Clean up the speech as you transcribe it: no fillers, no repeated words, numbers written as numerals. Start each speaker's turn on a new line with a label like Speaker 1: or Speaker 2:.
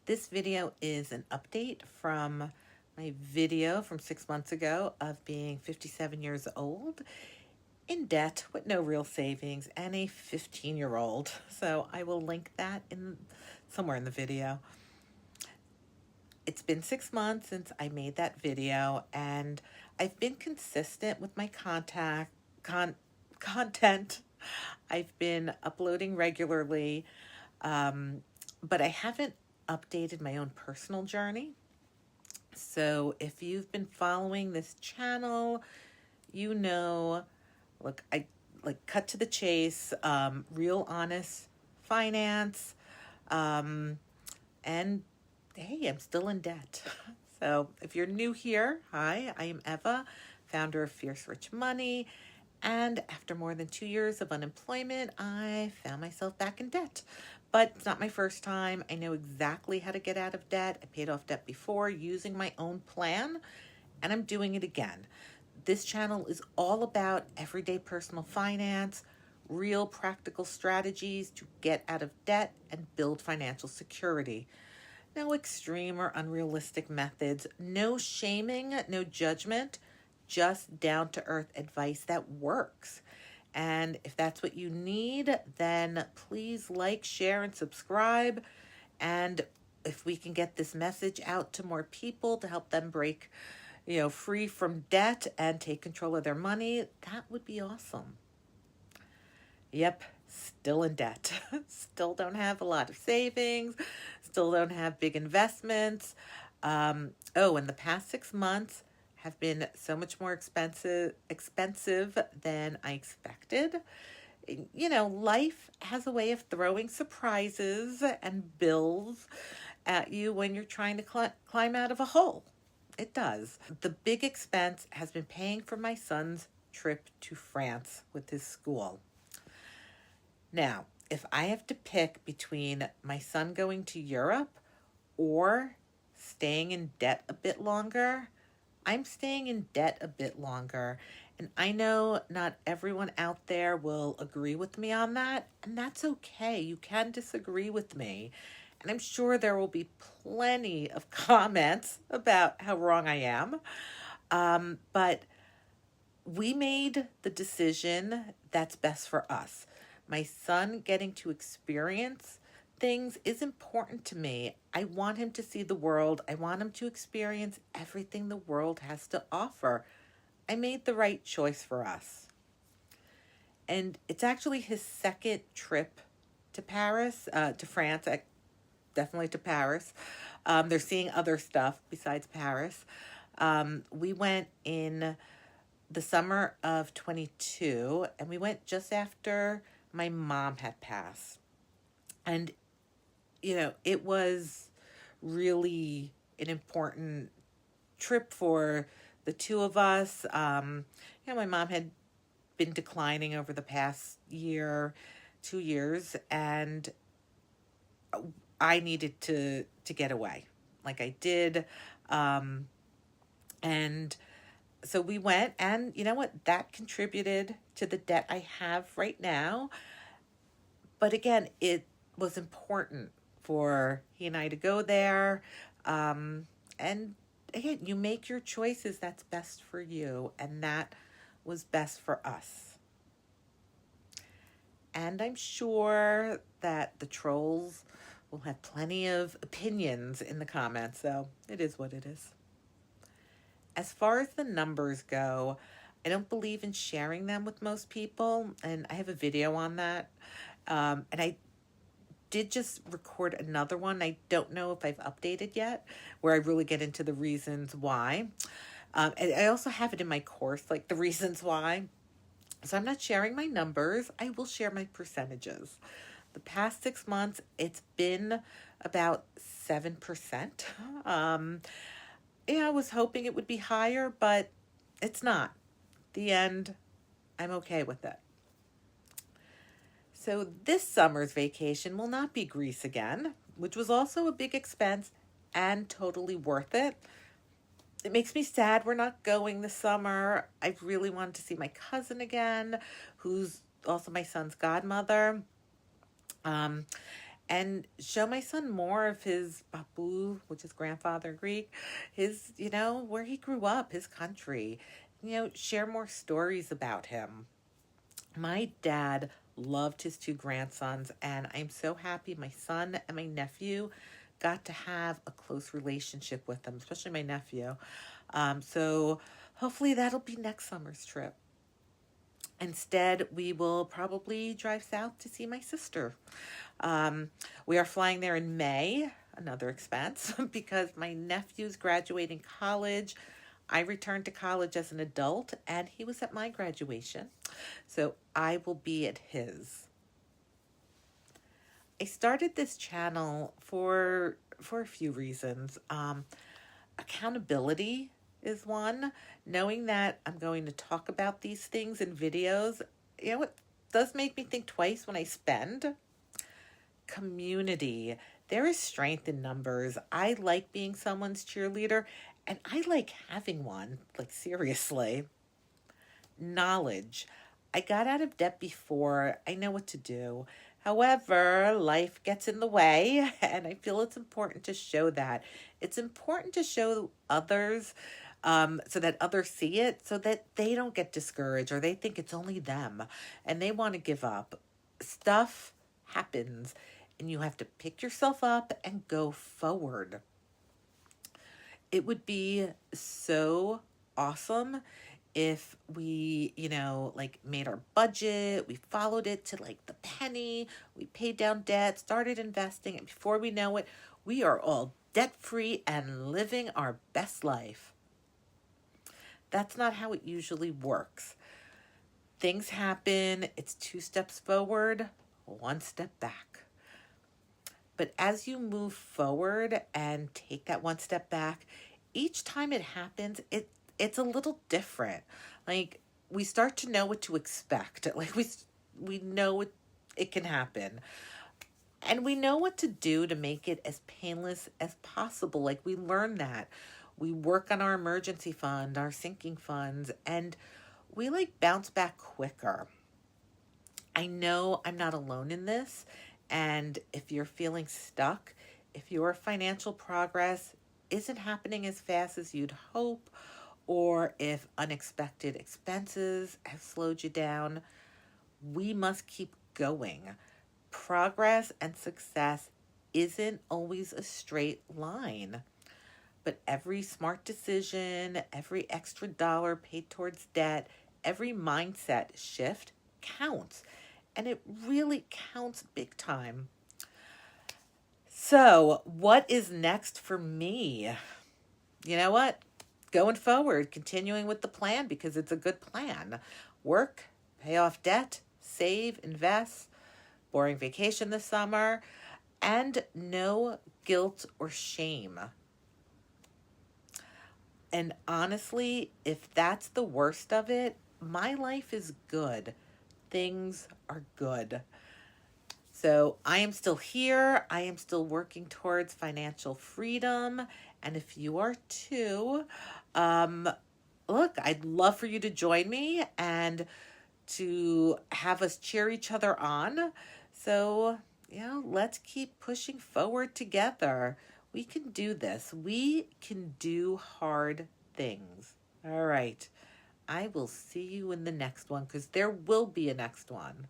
Speaker 1: This video is an update from my video from 6 months ago of being 57 years old, in debt with no real savings, and a 15-year-old. So I will link that in somewhere in the video. It's been 6 months since I made that video, and I've been consistent with my content. I've been uploading regularly, but I haven't updated my own personal journey. So if you've been following this channel, you know, look, I like cut to the chase, real honest finance, and hey, I'm still in debt. So if you're new here, hi, I am Eva, founder of Fierce Rich Money. And after more than 2 years of unemployment, I found myself back in debt. But it's not my first time. I know exactly how to get out of debt. I paid off debt before using my own plan, and I'm doing it again. This channel is all about everyday personal finance, real practical strategies to get out of debt and build financial security. No extreme or unrealistic methods, no shaming, no judgment, just down-to-earth advice that works. And if that's what you need, then please like, share, and subscribe. And if we can get this message out to more people to help them break, free from debt and take control of their money, that would be awesome. Yep, still in debt. Still don't have a lot of savings. Still don't have big investments. And the past 6 months have been so much more expensive than I expected. Life has a way of throwing surprises and bills at you when you're trying to climb out of a hole. It does. The big expense has been paying for my son's trip to France with his school. Now, if I have to pick between my son going to Europe or staying in debt a bit longer, I'm staying in debt a bit longer. And I know not everyone out there will agree with me on that, and that's okay. You can disagree with me. And I'm sure there will be plenty of comments about how wrong I am. But we made the decision that's best for us. My son getting to experience things is important to me. I want him to see the world. I want him to experience everything the world has to offer. I made the right choice for us. And it's actually his second trip to France, definitely to Paris. They're seeing other stuff besides Paris. We went in the summer of 22, and we went just after my mom had passed. And it was really an important trip for the two of us. My mom had been declining over the past 2 years, and I needed to get away, like I did. And so we went, and you know what? That contributed to the debt I have right now. But again, it was important for he and I to go there. And again, you make your choices that's best for you, and that was best for us. And I'm sure that the trolls will have plenty of opinions in the comments, so it is what it is. As far as the numbers go, I don't believe in sharing them with most people, and I have a video on that. And I did just record another one. I don't know if I've updated yet, where I really get into the reasons why. And I also have it in my course, like the reasons why. So I'm not sharing my numbers. I will share my percentages. The past 6 months, it's been about 7%. I was hoping it would be higher, but it's not. The end, I'm okay with it. So this summer's vacation will not be Greece again, which was also a big expense and totally worth it. It makes me sad we're not going this summer. I really wanted to see my cousin again, who's also my son's godmother. and show my son more of his babu, which is grandfather in Greek, his, where he grew up, his country, share more stories about him. My dad loved his two grandsons, and I'm so happy my son and my nephew got to have a close relationship with them, especially my nephew. So hopefully that'll be next summer's trip. Instead, we will probably drive south to see my sister. We are flying there in May, another expense, because my nephew's graduating college. I returned to college as an adult, and he was at my graduation. So I will be at his. I started this channel for a few reasons. Accountability is one. Knowing that I'm going to talk about these things in videos, it does make me think twice when I spend. Community. There is strength in numbers. I like being someone's cheerleader, and I like having one, like seriously. Knowledge. I got out of debt before. I know what to do. However, life gets in the way, and I feel it's important to show that. It's important to show others so that others see it, so that they don't get discouraged or they think it's only them and they want to give up. Stuff happens, and you have to pick yourself up and go forward. It would be so awesome if we, made our budget, we followed it to like the penny, we paid down debt, started investing, and before we know it, we are all debt-free and living our best life. That's not how it usually works. Things happen, it's 2 steps forward, 1 step back. But as you move forward and take that 1 step back, each time it happens, it's a little different. Like, we start to know what to expect. Like, we know it can happen. And we know what to do to make it as painless as possible. Like, we learn that. We work on our emergency fund, our sinking funds, and we bounce back quicker. I know I'm not alone in this. And if you're feeling stuck, if your financial progress isn't happening as fast as you'd hope, or if unexpected expenses have slowed you down, we must keep going. Progress and success isn't always a straight line, but every smart decision, every extra dollar paid towards debt, every mindset shift counts, and it really counts big time. So, what is next for me? You know what? Going forward, continuing with the plan because it's a good plan. Work, pay off debt, save, invest, boring vacation this summer, and no guilt or shame. And honestly, if that's the worst of it, my life is good. Things are good. So I am still here. I am still working towards financial freedom. And if you are too, look, I'd love for you to join me and to have us cheer each other on. So, let's keep pushing forward together. We can do this. We can do hard things. All right. I will see you in the next one because there will be a next one.